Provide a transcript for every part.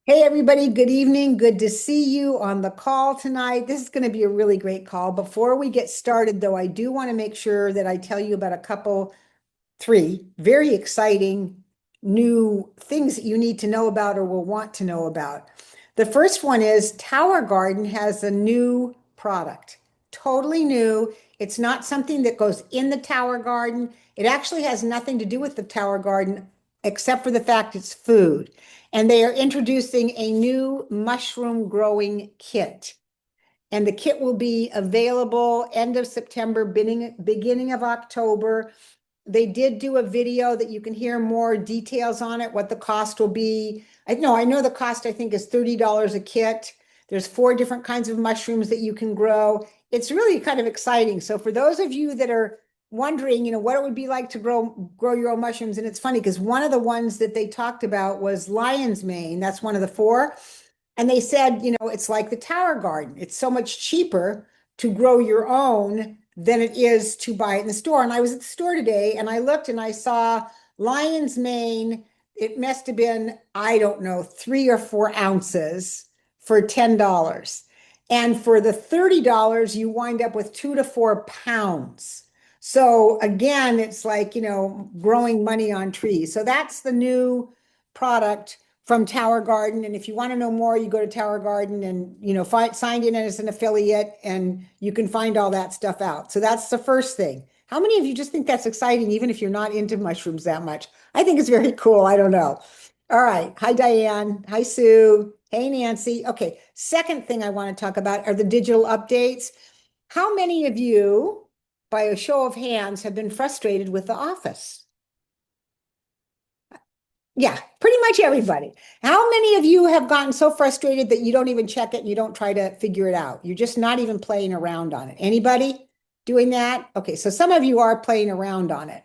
Hey, everybody. Good evening. Good to see you on the call tonight. This is going to be a really great call. Before we get started, though, I do want to make sure that I tell you about three very exciting new things that you need to know about or will want to know about. The first one is Tower Garden has a new product, totally new. It's not something that goes in the Tower Garden. It actually has nothing to do with the Tower Garden except for the fact it's food. And they are introducing a new mushroom growing kit. And the kit will be available end of September, beginning of October. They did do a video that you can hear more details on it, what the cost will be. I know the cost I think is $30 a kit. There's four different kinds of mushrooms that you can grow. It's really kind of exciting. So for those of you that are wondering, what it would be like to grow your own mushrooms, and it's funny because one of the ones that they talked about was lion's mane. That's one of the four. And they said, it's like the Tower Garden. It's so much cheaper to grow your own than it is to buy it in the store. And I was at the store today and I looked and I saw lion's mane. It must have been, I don't know, 3 or 4 ounces for $10. And for the $30, you wind up with 2 to 4 pounds. So again, it's like, growing money on trees. So that's the new product from Tower Garden. And if you want to know more, you go to Tower Garden and, signed in as an affiliate and you can find all that stuff out. So that's the first thing. How many of you just think that's exciting, even if you're not into mushrooms that much? I think it's very cool. I don't know. All right. Hi, Diane. Hi, Sue. Hey, Nancy. Okay. Second thing I want to talk about are the digital updates. How many of you, by a show of hands, have been frustrated with the office? Yeah, pretty much everybody. How many of you have gotten so frustrated that you don't even check it and you don't try to figure it out? You're just not even playing around on it. Anybody doing that? Okay, so some of you are playing around on it.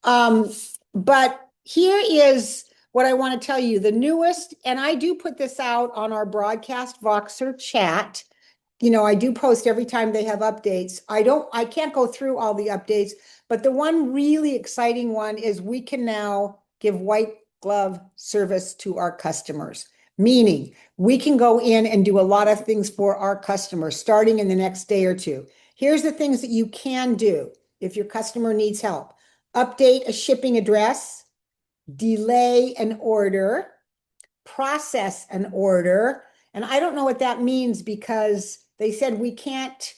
Um, but here is what I want to tell you. The newest, and I do put this out on our broadcast Voxer chat. I do post every time they have updates. I can't go through all the updates, but the one really exciting one is we can now give white glove service to our customers, meaning we can go in and do a lot of things for our customers starting in the next day or two. Here's the things that you can do if your customer needs help. Update a shipping address, delay an order, process an order. And I don't know what that means because they said we can't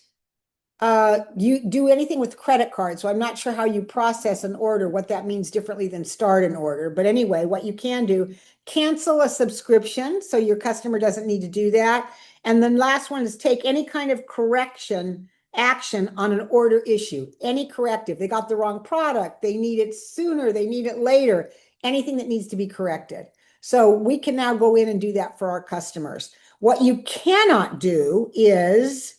you do anything with credit cards. So I'm not sure how you process an order, what that means differently than start an order. But anyway, what you can do, cancel a subscription so your customer doesn't need to do that. And then last one is take any kind of correction action on an order issue, any corrective. They got the wrong product, they need it sooner, they need it later, anything that needs to be corrected. So we can now go in and do that for our customers. What you cannot do is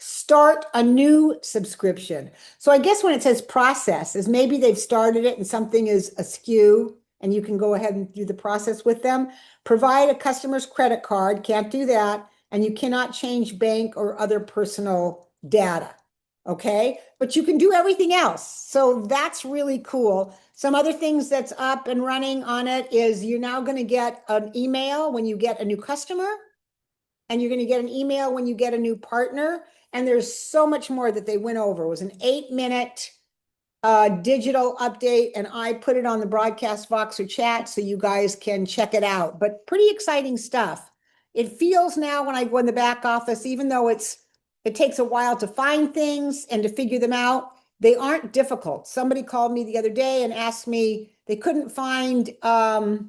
start a new subscription. So I guess when it says process is maybe they've started it and something is askew and you can go ahead and do the process with them. Provide a customer's credit card, can't do that. And you cannot change bank or other personal data. Okay. But you can do everything else. So that's really cool. Some other things that's up and running on it is you're now going to get an email when you get a new customer, and you're going to get an email when you get a new partner. And there's so much more that they went over. It was an 8-minute digital update, and I put it on the broadcast Voxer chat so you guys can check it out. But pretty exciting stuff. It feels now when I go in the back office, even though it takes a while to find things and to figure them out, they aren't difficult. Somebody called me the other day and asked me, they couldn't find the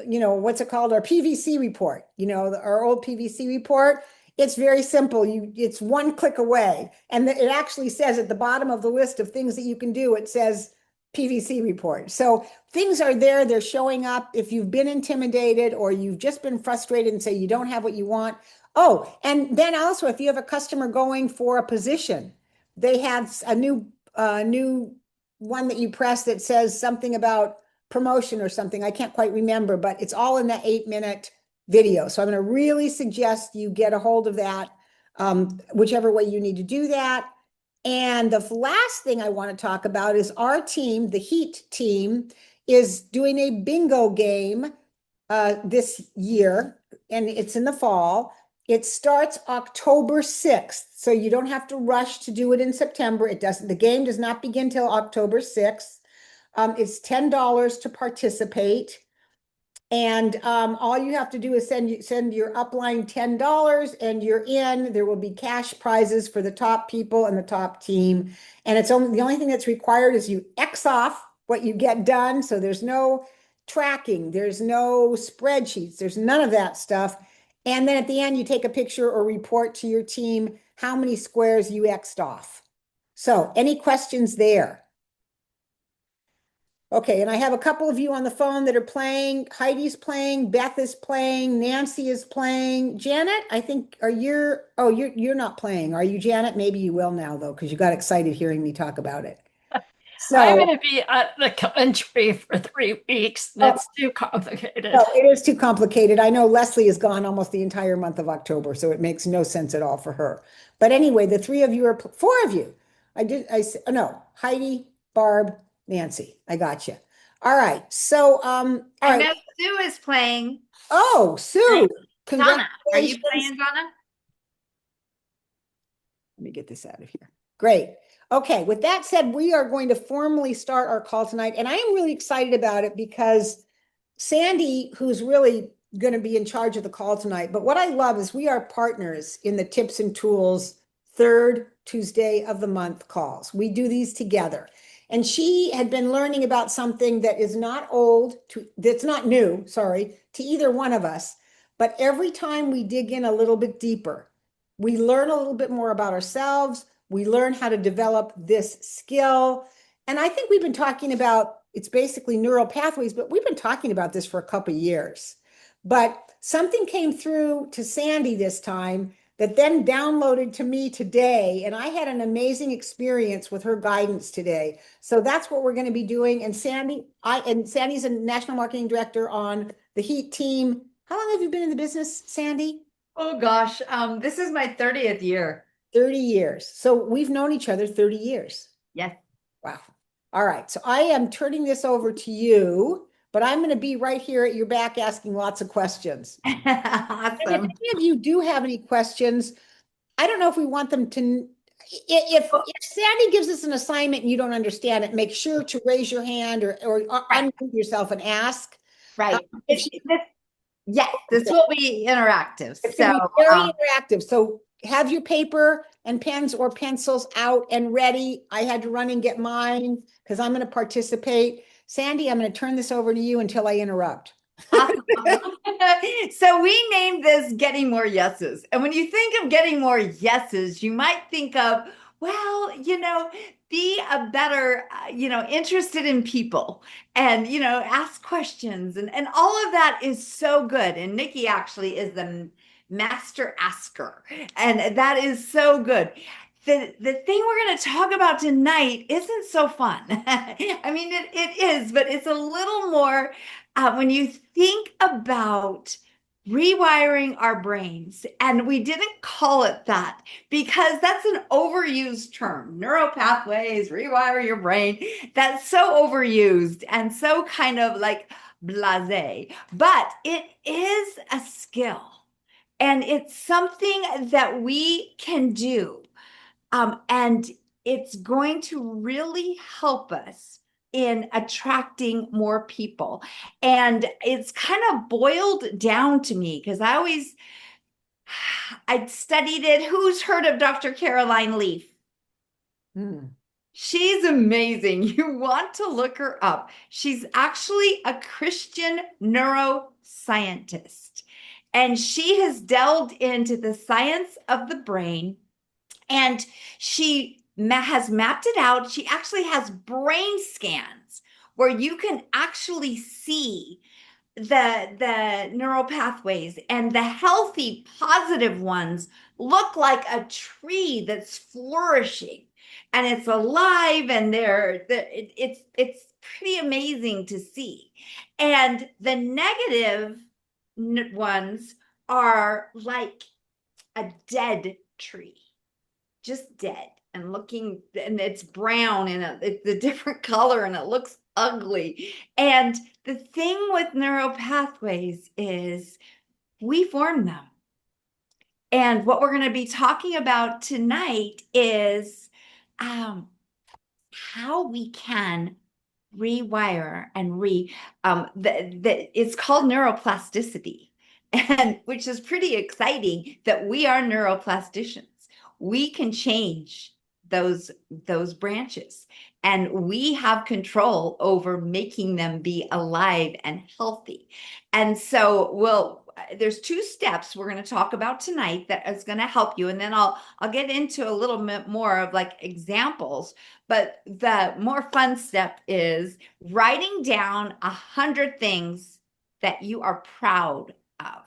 what's it called, our PVC report, our old PVC report. It's very simple. It's one click away, and it actually says at the bottom of the list of things that you can do, it says PVC report. So things are there, they're showing up. If you've been intimidated or you've just been frustrated and say you don't have what you want. Oh, and then also if you have a customer going for a position, they have a new one that you press that says something about promotion or something. I can't quite remember, but it's all in that 8-minute video. So I'm going to really suggest you get a hold of that, whichever way you need to do that. And the last thing I want to talk about is our team, the Heat team, is doing a bingo game this year, and it's in the fall. It starts October 6th, so you don't have to rush to do it in September. It doesn't, the game does not begin till October 6th. It's $10 to participate. And all you have to do is send your upline $10 and you're in. There will be cash prizes for the top people and the top team. And it's only the only thing that's required is you X off what you get done. So there's no tracking, there's no spreadsheets, there's none of that stuff. And then at the end, you take a picture or report to your team how many squares you X'd off. So any questions there? Okay, and I have a couple of you on the phone that are playing. Heidi's playing, Beth is playing, Nancy is playing. Janet, I think, you're not playing, are you, Janet? Maybe you will now, though, because you got excited hearing me talk about it. I'm So, going to be at the country for 3 weeks. oh, That's too complicated. no, it is too complicated. I know Leslie is gone almost the entire month of October, so it makes no sense at all for her. But anyway, the three of you are, four of you. No, Heidi, Barb, Nancy. I got you. All right. So, all I right. know Sue is playing. Oh, Sue, Donna, are you congratulations. playing, Donna? Let me get this out of here. Great. Okay, with that said, we are going to formally start our call tonight, and I am really excited about it because Sandy, who's really going to be in charge of the call tonight, but what I love is we are partners in the Tips and Tools third Tuesday of the month calls. We do these together. And she had been learning about something that is not that's not new, sorry, to either one of us. But every time we dig in a little bit deeper, we learn a little bit more about ourselves. We learn how to develop this skill. And I think we've been talking about it's basically neural pathways, but we've been talking about this for a couple of years. But something came through to Sandy this time that then downloaded to me today, and I had an amazing experience with her guidance today. So that's what we're going to be doing. And Sandy's a national marketing director on the Heat team. How long have you been in the business, Sandy? Oh gosh, this is my 30th year. 30 years. So we've known each other 30 years. Yes. Wow. All right. So I am turning this over to you, but I'm going to be right here at your back asking lots of questions. And if Awesome. any of you do have any questions, I don't know if we want them to, if Sandy gives us an assignment and you don't understand it, make sure to raise your hand or Right. unmute yourself and ask. Right. If Yes, this will be interactive. It's So, going to be very interactive. So have your paper and pens or pencils out and ready. I had to run and get mine because I'm going to participate. Sandy, I'm going to turn this over to you until I interrupt. awesome. So we named this Getting More Yeses. And when you think of getting more yeses, you might think of, well, be a better, interested in people and, ask questions. And all of that is so good. And Nikki actually is the master asker. And that is so good. The thing we're going to talk about tonight isn't so fun. I mean, it is, but it's a little more when you think about rewiring our brains, and we didn't call it that because that's an overused term. Neural pathways, rewire your brain. That's so overused and so kind of like blasé, but it is a skill and it's something that we can do. And it's going to really help us in attracting more people. And it's kind of boiled down to me because I'd studied it. Who's heard of Dr. Caroline Leaf? She's amazing. You want to look her up. She's actually a Christian neuroscientist, and she has delved into the science of the brain, and she has mapped it out. She actually has brain scans where you can actually see the neural pathways, and the healthy positive ones look like a tree that's flourishing and it's alive, and it's pretty amazing to see. And the negative ones are like a dead tree, just dead. and looking, and it's brown and it's a different color and it looks ugly. And the thing with neural pathways is we form them. And what we're going to be talking about tonight is how we can rewire and it's called neuroplasticity, and which is pretty exciting that we are neuroplasticians. We can change those branches, and we have control over making them be alive and healthy. And so there's two steps we're going to talk about tonight that is going to help you, and then I'll get into a little bit more of like examples. But the more fun step is writing down 100 things that you are proud of.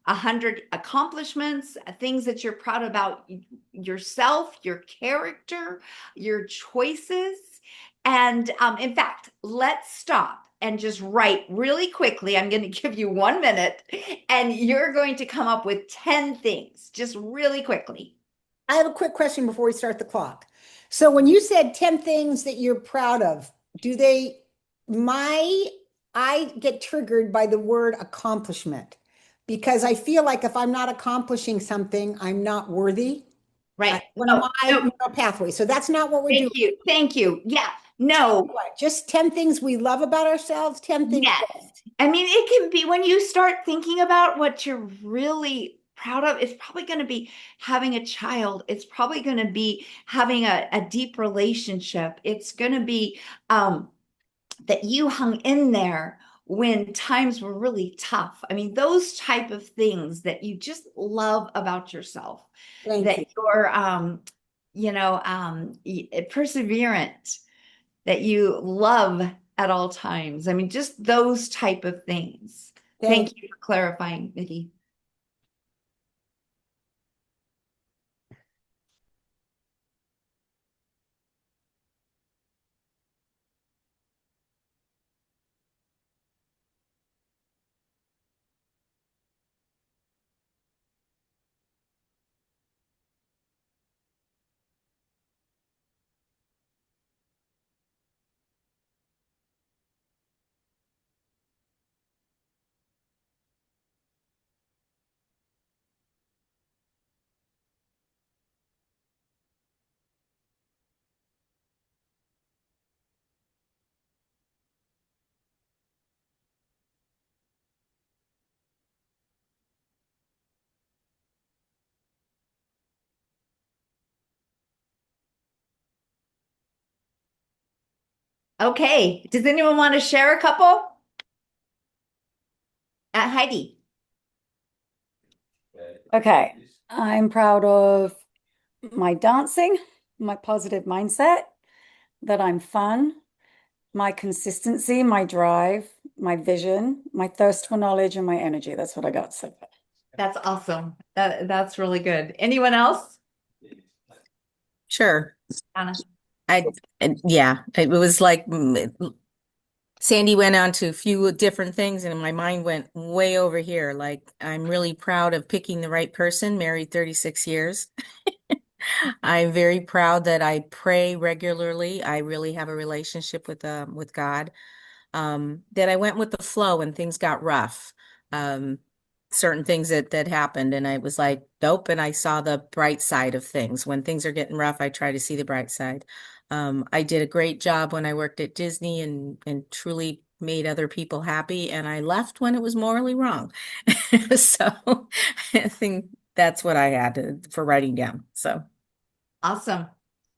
100 accomplishments, things that you're proud about yourself, your character, your choices. And in fact, let's stop and just write really quickly. I'm going to give you 1 minute, and you're going to come up with 10 things, just really quickly. I have a quick question before we start the clock. So when you said 10 things that you're proud of, I get triggered by the word accomplishment because I feel like if I'm not accomplishing something, I'm not worthy. Right. One No, of my no, neural pathways. So that's not what we're doing. thank you. Thank you. Yeah. No. What, just 10 things we love about ourselves, 10 things. Yes. I mean, it can be when you start thinking about what you're really proud of, it's probably going to be having a child. It's probably going to be having a deep relationship. It's going to be that you hung in there when times were really tough. I mean, those type of things that you just love about yourself, Thank that you. you're, perseverant, that you love at all times. I mean, just those type of things. Thank you for clarifying, Nikki. Okay. Does anyone want to share a couple? Heidi. Okay. I'm proud of my dancing, my positive mindset, that I'm fun, my consistency, my drive, my vision, my thirst for knowledge, and my energy. That's what I got so far. That's awesome. That's really good. Anyone else? Sure. Anna. Yeah, it was like Sandy went on to a few different things, and my mind went way over here. Like, I'm really proud of picking the right person, married 36 years. I'm very proud that I pray regularly. I really have a relationship with God. That I went with the flow when things got rough. Um, Certain things that happened, and I was like, nope. And I saw the bright side of things. When things are getting rough, I try to see the bright side. I did a great job when I worked at Disney and truly made other people happy. And I left when it was morally wrong. So I think that's what I had for writing down. So. Awesome.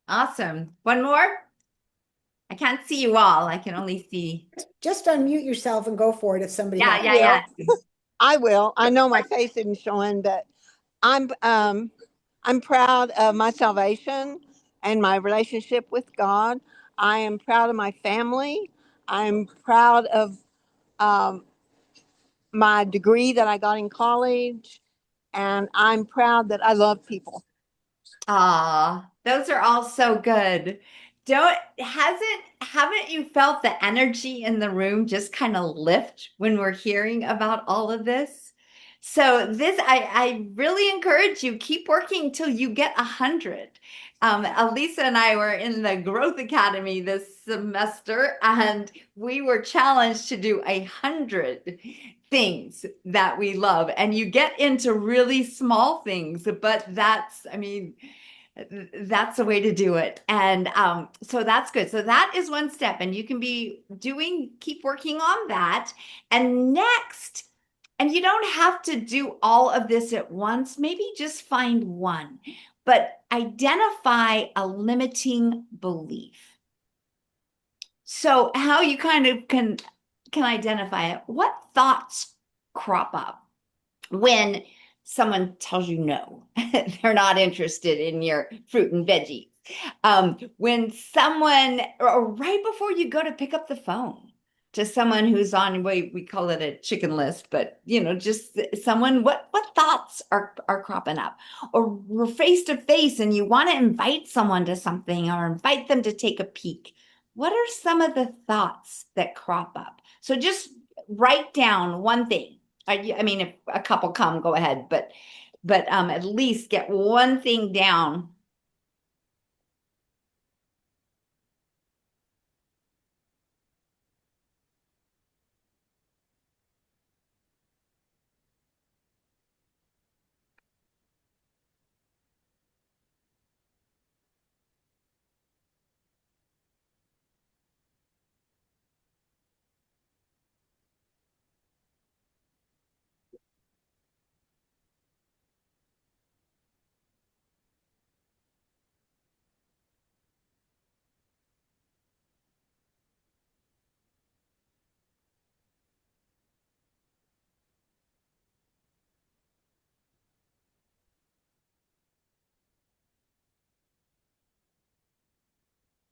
Awesome. One more? I can't see you all. I can only see. Just unmute yourself and go for it if somebody Yeah, has. yeah, yeah. I will. I know my face isn't showing, but I'm I'm proud of my salvation and my relationship with God. I am proud of my family. I'm proud of um, my degree that I got in college, and I'm proud that I love people. Ah, those are all so good. Haven't you felt the energy in the room just kind of lift when we're hearing about all of this? So this, I really encourage you, keep working till you get 100. Elisa and I were in the Growth Academy this semester, and we were challenged to do 100 things that we love. And you get into really small things, but that's, I mean, that's the way to do it. And so that's good. So that is one step, and you can be doing, keep working on that. And next, and you don't have to do all of this at once, maybe just find one, but identify a limiting belief. So how you kind of can identify it. What thoughts crop up when someone tells you no, they're not interested in your fruit and veggies. When someone, or right before you go to pick up the phone to someone who's on, we call it a chicken list, but just someone, what thoughts are cropping up? Or we're face to face and you want to invite someone to something or invite them to take a peek. What are some of the thoughts that crop up? So just write down one thing. I mean, if a couple come, go ahead, but at least get one thing down.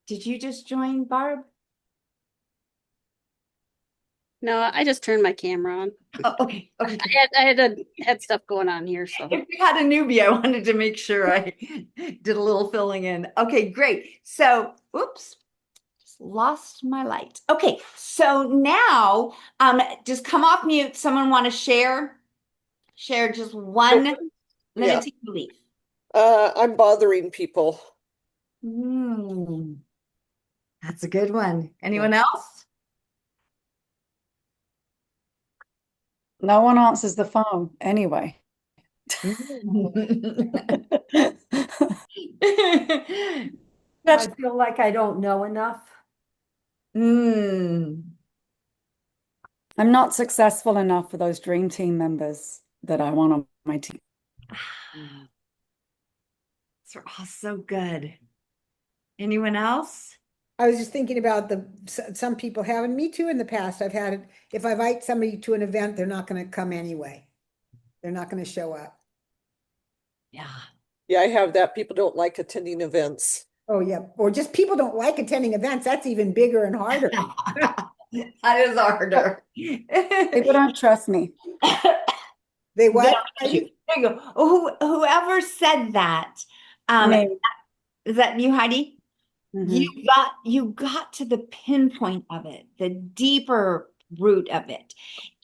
Did you just join, Barb? No, I just turned my camera on. Oh, okay. Okay. I had stuff going on here, so If we had a newbie, I wanted to make sure I did a little filling in. Okay, great. So, oops, just lost my light. Okay, so now just come off mute. Someone want to share? Share just one limiting belief. I'm bothering people. That's a good one. Anyone else? No one answers the phone anyway. I feel like I don't know enough. Mm. I'm not successful enough for those dream team members that I want on my team. These are all so good. Anyone else? I was just thinking about some people having, me too, in the past. I've had it, if I invite somebody to an event, they're not going to come anyway. They're not going to show up. Yeah. Yeah, I have that. People don't like attending events. Oh, yeah. Or just people don't like attending events. That's even bigger and harder. That is harder. People don't trust me. They what? There you go. Whoever said that, Me. is that you, Heidi? Mhm. You got to the pinpoint of it, the deeper root of it.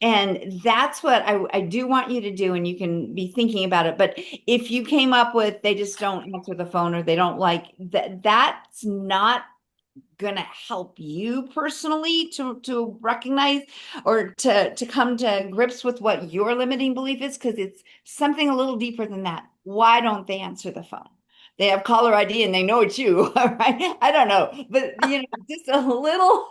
And that's what I do want you to do, and you can be thinking about it. But if you came up with they just don't answer the phone or they don't like that, that's not going to help you personally to recognize or to come to grips with what your limiting belief is, because it's something a little deeper than that. Why don't they answer the phone? They have caller ID and they know it's you, all right? I don't know, but just a little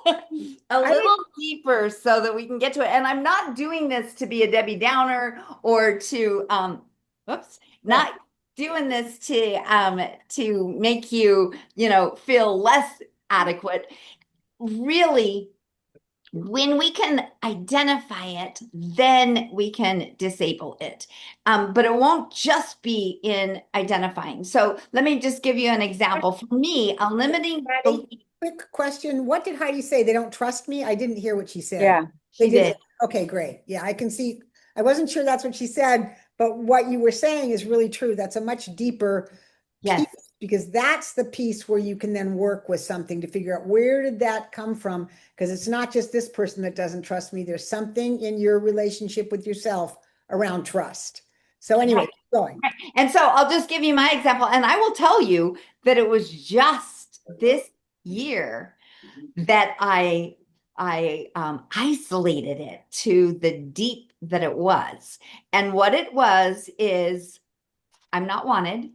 deeper so that we can get to it. And I'm not doing this to be a Debbie Downer or to not doing this to make you feel less adequate. Really, when we can identify it, then we can disable it. But it won't just be in identifying. So let me just give you an example. For me, a limiting belief. Quick question. What did Heidi say? They don't trust me? I didn't hear what she said. Yeah, They She did. Okay, great. Yeah, I can see. I wasn't sure that's what she said, but what you were saying is really true. That's a much deeper Yes. piece, because that's the piece where you can then work with something to figure out where did that come from? Because it's not just this person that doesn't trust me. There's something in your relationship with yourself around trust. So anyway, Right. keep going. Right. And so I'll just give you my example. And I will tell you that it was just this year that I isolated it to the deep that it was. And what it was is I'm not wanted.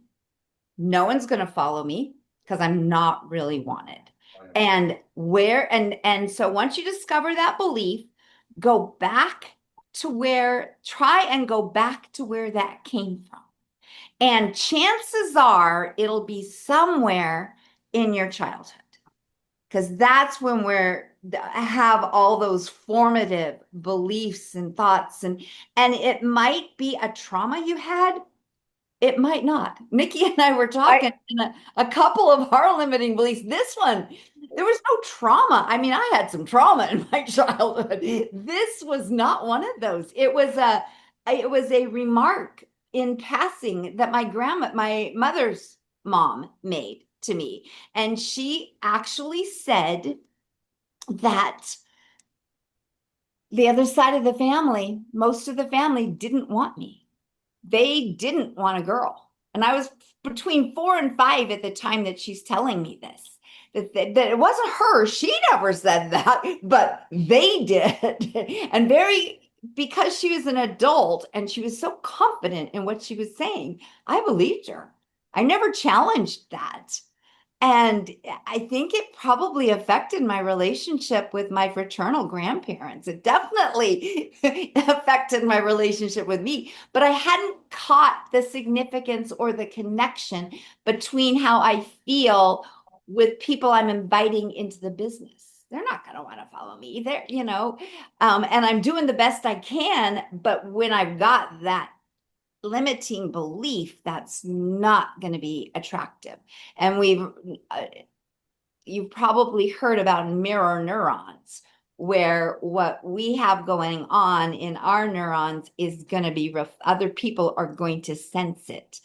No one's going to follow me because I'm not really wanted. And so once you discover that belief, go back to where, try and go back to where that came from. And chances are it'll be somewhere in your childhood because that's when we're have all those formative beliefs and thoughts and it might be a trauma you had, it might not. Nikki and I were talking in a couple of our limiting beliefs. This one, there was no trauma. I mean, I had some trauma in my childhood. This was not one of those. It was a remark in passing that my mother's mom made to me. And she actually said that the other side of the family, most of the family didn't want me. They didn't want a girl. And I was between 4 and 5 at the time that she's telling me this. That it wasn't her. She never said that, but they did. And because she was an adult and she was so confident in what she was saying, I believed her. I never challenged that. And I think it probably affected my relationship with my fraternal grandparents. It definitely affected my relationship with me, but I hadn't caught the significance or the connection between how I feel with people I'm inviting into the business. They're not going to want to follow me. And I'm doing the best I can. But when I've got that limiting belief, that's not going to be attractive. And you've probably heard about mirror neurons, where what we have going on in our neurons is going to be other people are going to sense it.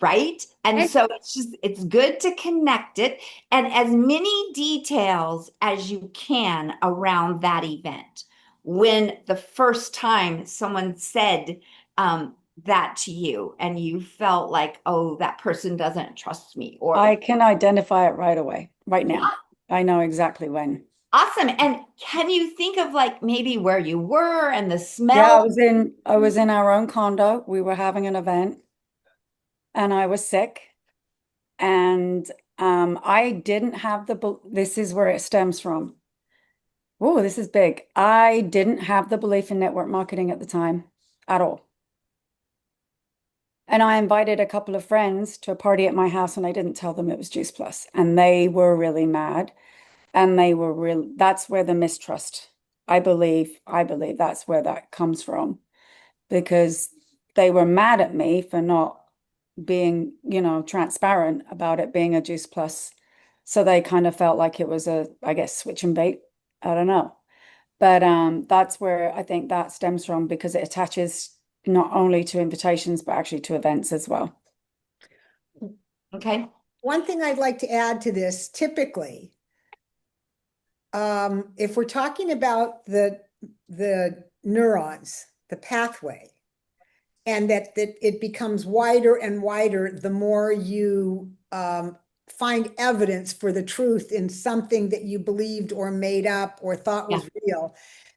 Right. And so it's good to connect it and as many details as you can around that event. When the first time someone said, that to you and you felt like, oh, that person doesn't trust me, or I can identify it right away, right now. I know exactly when. awesome. And can you think of like maybe where you were and the smell? Yeah, I was in our own condo. We were having an event and I was sick. And I didn't have this is where it stems from. Oh, this is big. I didn't have the belief in network marketing at the time at all. And I invited a couple of friends to a party at my house and I didn't tell them it was Juice Plus. And they were really mad. And that's where the mistrust, I believe that's where that comes from. Because they were mad at me for not being, transparent about it being a Juice Plus. So they kind of felt like it was I guess, switch and bait. I don't know. But that's where I think that stems from because it attaches not only to invitations, but actually to events as well. Okay. One thing I'd like to add to this, typically, if we're talking about the neurons, the pathway, and that it becomes wider and wider the more you find evidence for the truth in something that you believed or made up or thought was real,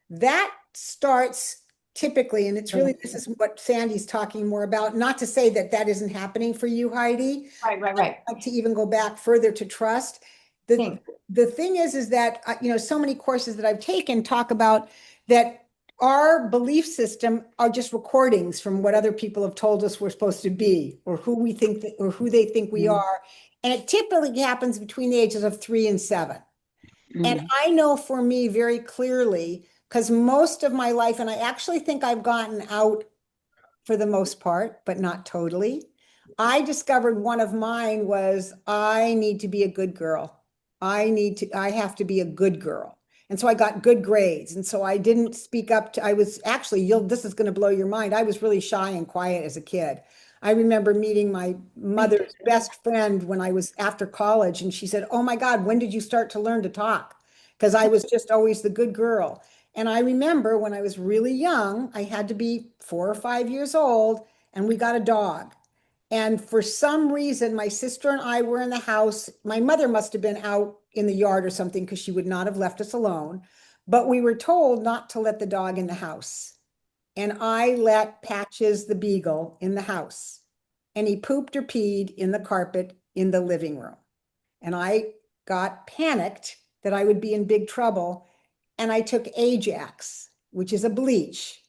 that starts typically, and it's really, this is what Sandy's talking more about, not to say that that isn't happening for you, Heidi. Right. I'd like to even go back further to trust. The thing is that, so many courses that I've taken talk about that our belief system are just recordings from what other people have told us we're supposed to be, or who we think or who they think we are. And it typically happens between the ages of 3 and 7. And I know for me very clearly, because most of my life, and I actually think I've gotten out for the most part, but not totally. I discovered one of mine was I need to be a good girl. I have to be a good girl. And so I got good grades. And so I didn't speak up I was actually, this is going to blow your mind. I was really shy and quiet as a kid. I remember meeting my mother's best friend when I was after college, and she said, "Oh my God, when did you start to learn to talk?" Because I was just always the good girl. And I remember when I was really young, I had to be 4 or 5 years old, and we got a dog. And for some reason, my sister and I were in the house. My mother must have been out in the yard or something because she would not have left us alone. But we were told not to let the dog in the house. And I let Patches the beagle in the house. And he pooped or peed in the carpet in the living room. And I got panicked that I would be in big trouble. And I took Ajax, which is a bleach,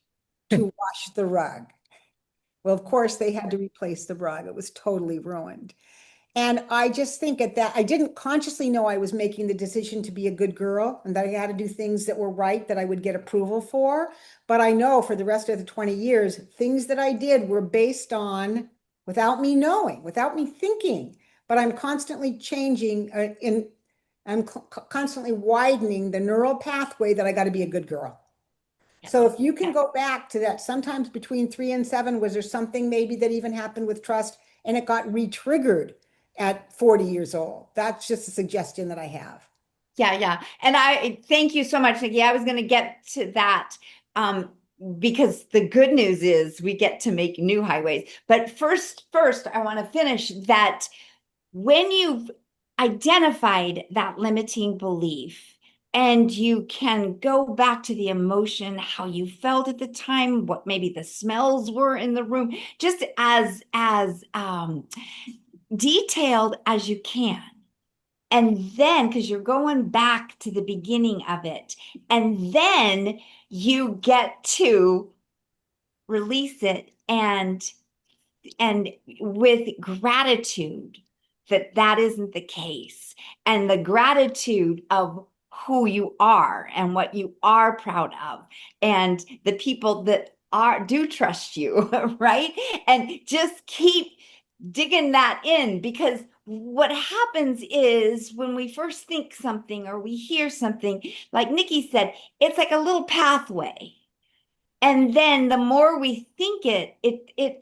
to wash the rug. Well, of course, they had to replace the rug. It was totally ruined. And I just think at that, I didn't consciously know I was making the decision to be a good girl and that I had to do things that were right, that I would get approval for. But I know for the rest of the 20 years, things that I did were based on, without me knowing, without me thinking, but I'm constantly changing I'm constantly widening the neural pathway that I got to be a good girl. So if you can go back to that, sometimes between 3 and 7, was there something maybe that even happened with trust and it got re-triggered at 40 years old? That's just a suggestion that I have. Yeah. And I thank you so much, Nikki. I was going to get to that because the good news is we get to make new highways. But first, I want to finish that when you've identified that limiting belief and you can go back to the emotion, how you felt at the time, what maybe the smells were in the room, just as detailed as you can. And then, because you're going back to the beginning of it, and then you get to release it and with gratitude that that isn't the case, and the gratitude of who you are and what you are proud of, and the people that do trust you, right? And just keep digging that in, because what happens is when we first think something or we hear something, like Nikki said, it's like a little pathway. And then the more we think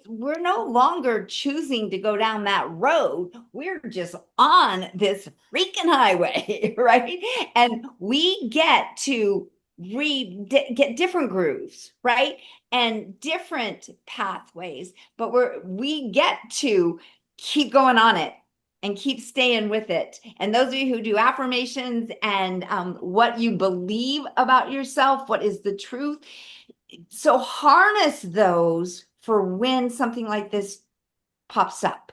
we're no longer choosing to go down that road. We're just on this freaking highway, right? And we get to get different grooves, right? And different pathways, but we get to keep going on it and keep staying with it. And those of you who do affirmations and what you believe about yourself, what is the truth, so harness those for when something like this pops up,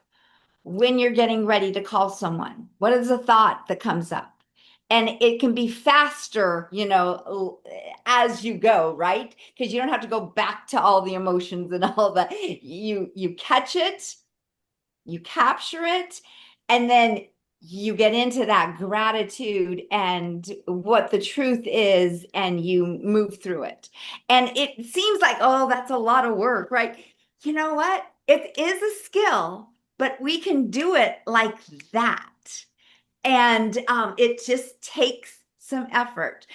when you're getting ready to call someone. What is the thought that comes up? And it can be faster, as you go, right? Because you don't have to go back to all the emotions and all that. You catch it, you capture it, and then you get into that gratitude and what the truth is, and you move through it. And it seems like, oh, that's a lot of work, right? You know what? It is a skill, but we can do it like that. And it just takes some effort.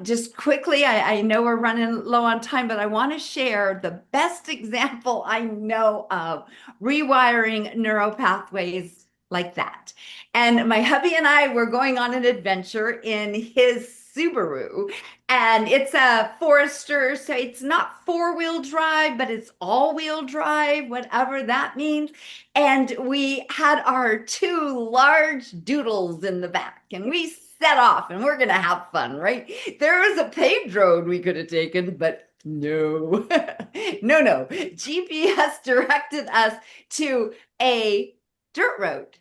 Just quickly, I know we're running low on time, but I want to share the best example I know of rewiring neural pathways like that. And my hubby and I were going on an adventure in his Subaru, and it's a Forester, so it's not 4-wheel drive, but it's all-wheel drive, whatever that means. And we had our 2 large doodles in the back, and we set off, and we're going to have fun, right? There was a paved road we could have taken, but no, no. GPS directed us to a dirt road,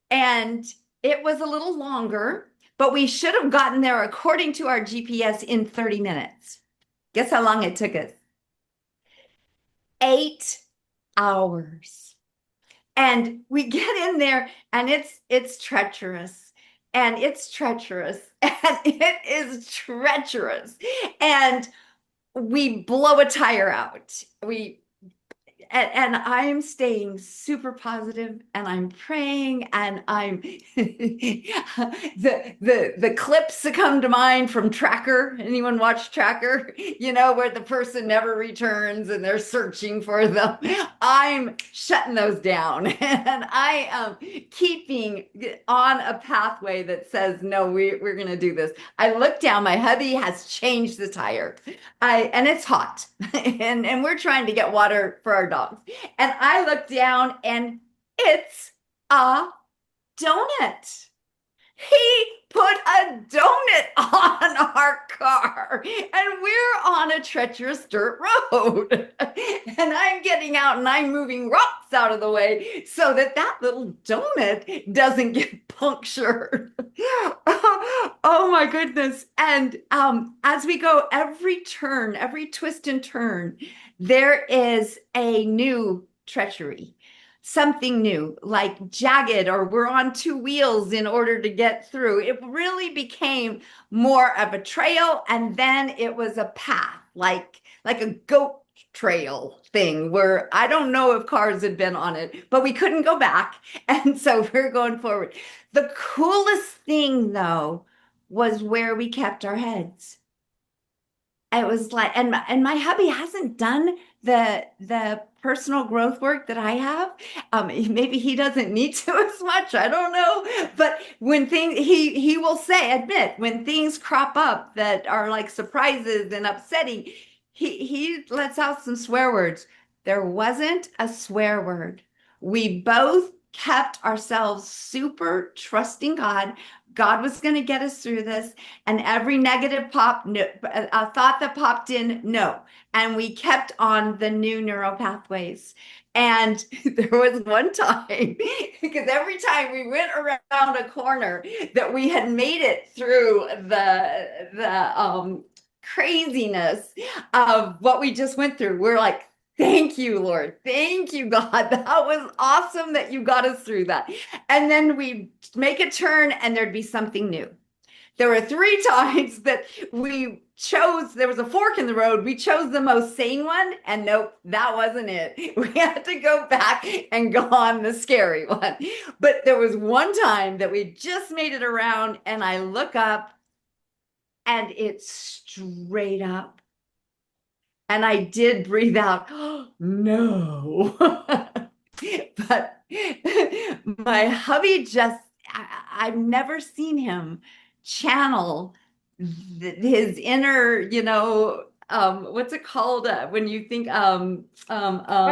and it was a little longer, but we should have gotten there, according to our GPS, in 30 minutes. Guess how long it took us? 8 hours. And we get in there, and it's treacherous, and it's treacherous, and it is treacherous. And we blow a tire out. and I'm staying super positive, and I'm praying, and I'm the clips that come to mind from Tracker. Anyone watch Tracker? You know, where the person never returns and they're searching for them. I'm shutting those down, and I am keeping on a pathway that says, no, we're going to do this. I look down, my hubby has changed the tire. And it's hot, and we're trying to get water for our dogs. And I look down, and it's a donut. He put a donut on our car, and we're on a treacherous dirt road. And I'm getting out, and I'm moving rocks out of the way so that that little donut doesn't get punctured. Oh my goodness. And as we go, every turn, every twist and turn, there is a new treachery, something new, like jagged, or we're on two wheels in order to get through. It really became more of a trail, and then it was a path, like a goat trail thing, where I don't know if cars had been on it, but we couldn't go back. And so we're going forward. The coolest thing, though, was where we kept our heads. It was like, and my hubby hasn't done the personal growth work that I have. Maybe he doesn't need to as much. I don't know. But when things, he will admit, when things crop up that are like surprises and upsetting, he lets out some swear words. There wasn't a swear word. We both kept ourselves super trusting God. God was going to get us through this. And every negative a thought that popped in, no. And we kept on the new neural pathways. And there was one time, because every time we went around a corner that we had made it through the craziness of what we just went through, we're like, thank you, Lord. Thank you, God. That was awesome that you got us through that. And then we make a turn, and there'd be something new. There were 3 times that we chose, there was a fork in the road. We chose the most sane one, and nope, that wasn't it. We had to go back and go on the scary one. But there was one time that we just made it around, and I look up, and it's straight up. And I did breathe out, oh, no. But my hubby I've never seen him channel his inner, what's it called when you think, I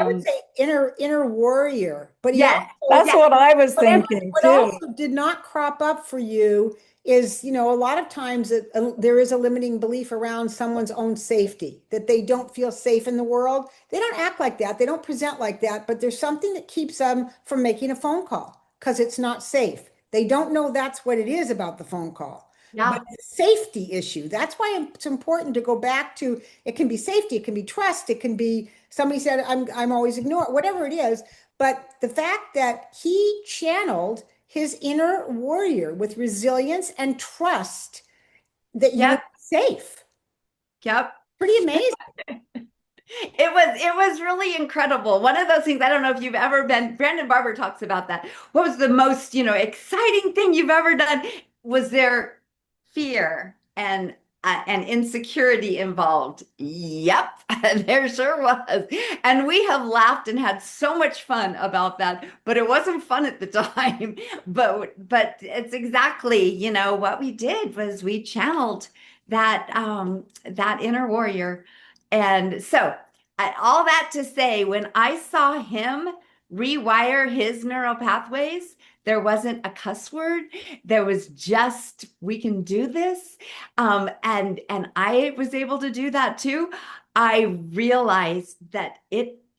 would say inner warrior, but he yes, also, That's what I was thinking what too. also did not crop up for you is, a lot of times there is a limiting belief around someone's own safety, that they don't feel safe in the world. They don't act like that. They don't present like that, but there's something that keeps them from making a phone call because it's not safe. They don't know that's what it is about the phone call. yeah, But it's a safety issue. That's why it's important to go back to, it can be safety, it can be trust, it can be somebody said, I'm always ignored, whatever it is. But the fact that he channeled his inner warrior with resilience and trust that you would yep, be safe. yep. Pretty amazing. It was really incredible. One of those things, I don't know if you've ever been, Brandon Barber talks about that. What was the most, exciting thing you've ever done? Was there fear and insecurity involved? Yep, there sure was. And we have laughed and had so much fun about that, but it wasn't fun at the time. But it's exactly, what we did was we channeled that inner warrior. And so, all that to say, when I saw him rewire his neural pathways, there wasn't a cuss word. There was just, we can do this. And I was able to do that too. I realized that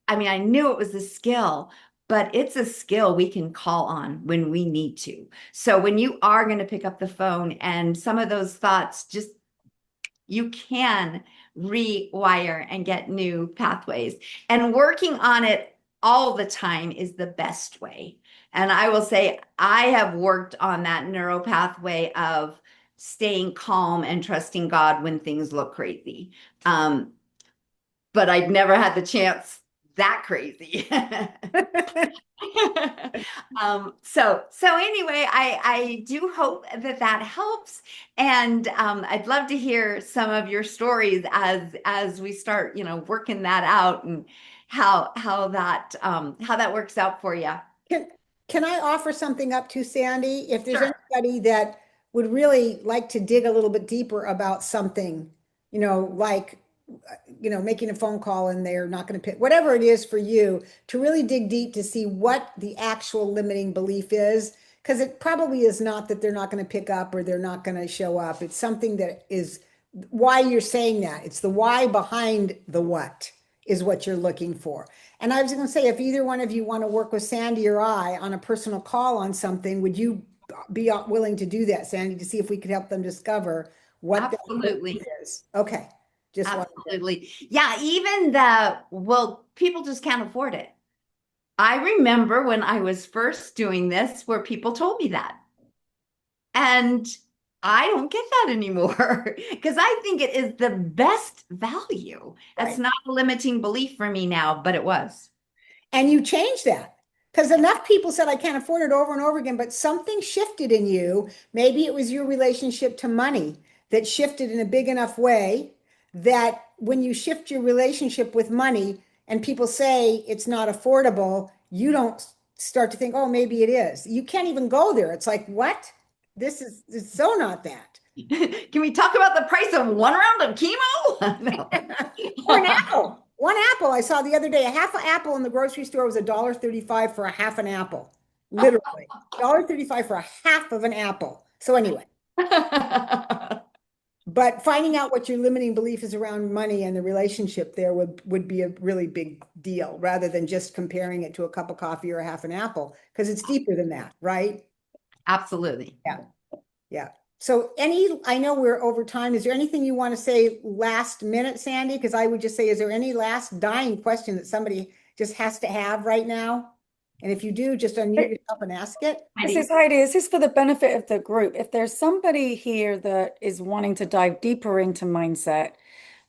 I knew it was a skill, but it's a skill we can call on when we need to. So when you are going to pick up the phone and some of those thoughts just, you can rewire and get new pathways. And working on it all the time is the best way. And I will say, I have worked on that neural pathway of staying calm and trusting God when things look crazy. But I've never had the chance that crazy. So anyway, I do hope that that helps, and I'd love to hear some of your stories as we start, working that out, and how that works out for you. Can I offer something up to Sandy? If there's Sure. anybody that would really like to dig a little bit deeper about something, like, making a phone call and they're not going to pick, whatever it is for you, to really dig deep to see what the actual limiting belief is. Because it probably is not that they're not going to pick up or they're not going to show up. It's something that is why you're saying that. It's the why behind the what is what you're looking for. And I was going to say, if either one of you want to work with Sandy or I on a personal call on something, would you be willing to do that, Sandy, to see if we could help them discover what that Absolutely. is? Okay. Just Absolutely. Yeah, even well, people just can't afford it. I remember when I was first doing this where people told me that. And I don't get that anymore because I think it is the best value. That's Right. not a limiting belief for me now, but it was. And you change that because enough people said I can't afford it over and over again, but something shifted in you. Maybe it was your relationship to money that shifted in a big enough way that when you shift your relationship with money and people say it's not affordable, you don't start to think, oh, maybe it is. You can't even go there. It's like, what? This is it's so not that. Can we talk about the price of one round of chemo? No. Or an apple. One apple I saw the other day, a half an apple in the grocery store was $1.35 for a half an apple. Literally. $1.35 for a half of an apple. So anyway, but finding out what your limiting belief is around money and the relationship there would be a really big deal rather than just comparing it to a cup of coffee or a half an apple, because it's deeper than that, right? Absolutely. Yeah. Yeah. So I know we're over time. Is there anything you want to say last minute, Sandy? Because I would just say, is there any last dying question that somebody just has to have right now? And if you do, just unmute yourself and ask it. This is Heidi. This is for the benefit of the group. If there's somebody here that is wanting to dive deeper into mindset,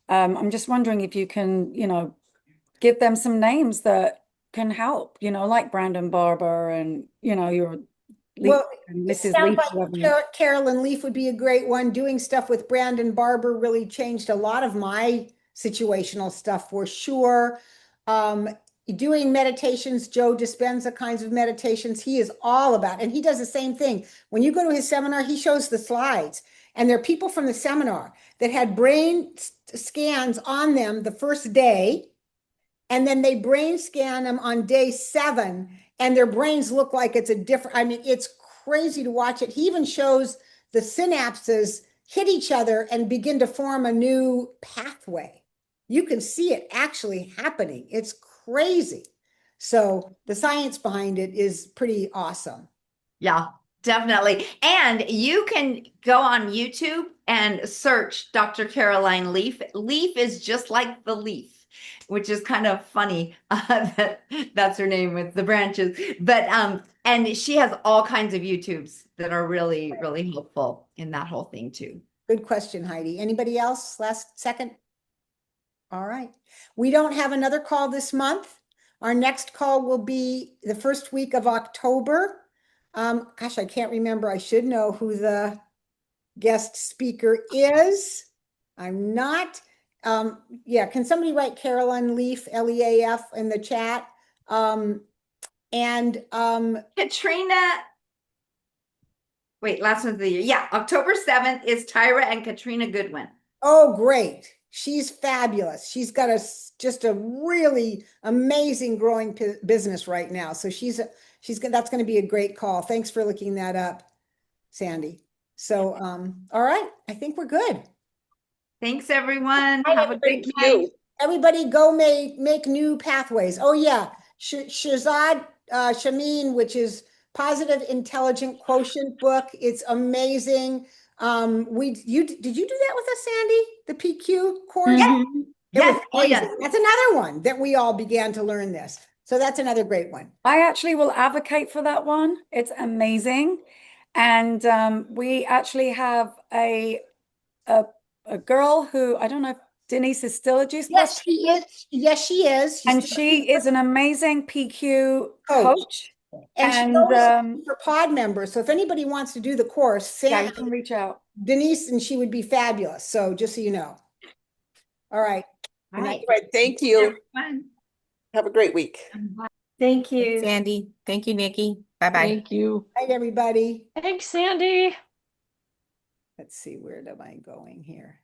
I'm just wondering if you can, give them some names that can help, like Brandon Barber and, your Well, it Mrs. sounds Leaf. like Carolyn Leaf would be a great one. Doing stuff with Brandon Barber really changed a lot of my situational stuff for sure. Um, Doing meditations, Joe Dispenza kinds of meditations, he is all about, and he does the same thing. When you go to his seminar, he shows the slides, and there are people from the seminar that had brain scans on them the first day, and then they brain scan them on day 7, and their brains look like it's a different, I mean, it's crazy to watch it. He even shows the synapses hit each other and begin to form a new pathway. You can see it actually happening. It's crazy. So the science behind it is pretty awesome. Yeah, definitely. And you can go on YouTube and search Dr. Caroline Leaf. Leaf is just like the leaf, which is kind of funny that's her name with the branches. But and she has all kinds of YouTubes that are really, really helpful in that whole thing too. Good question, Heidi. Anybody else? Last second? All right. We don't have another call this month. Our next call will be the first week of October. Gosh, I can't remember. I should know who the guest speaker is. I'm not. Yeah, can somebody write Carolyn Leaf, Leaf, in the chat? Katrina, wait, last one of the year. Yeah, October 7th is Tyra and Katrina Goodwin. Oh, great. She's fabulous. She's got just a really amazing growing business right now. So that's going to be a great call. Thanks for looking that up, Sandy. So, all right. I think we're good. Thanks, everyone. Bye, Have a everybody. great night. Everybody go make new pathways. Oh yeah. Shazad Shamin, which is Positive Intelligent Quotient book. It's amazing. Did you do that with us, Sandy? The PQ course? Yes. It was Yes. Oh, yes. amazing. That's another one that we all began to learn this. So that's another great one. I actually will advocate for that one. It's amazing. And we actually have a girl who, I don't know if Denise is still a juice Yes, plus, she is. Yes, she is. She's and still she is an amazing PQ coach. coach. And she And knows for pod members. So if anybody wants to do the course, yeah, you can reach out. Denise and she would be fabulous. So just so you know. All right. Good night. All right, thank you. Fun. Have a great week. Thank Thanks, you. Sandy. Thank you, Nikki. Bye-bye. Thank you. Good night, everybody. Thanks, Sandy. Let's see, where am I going here?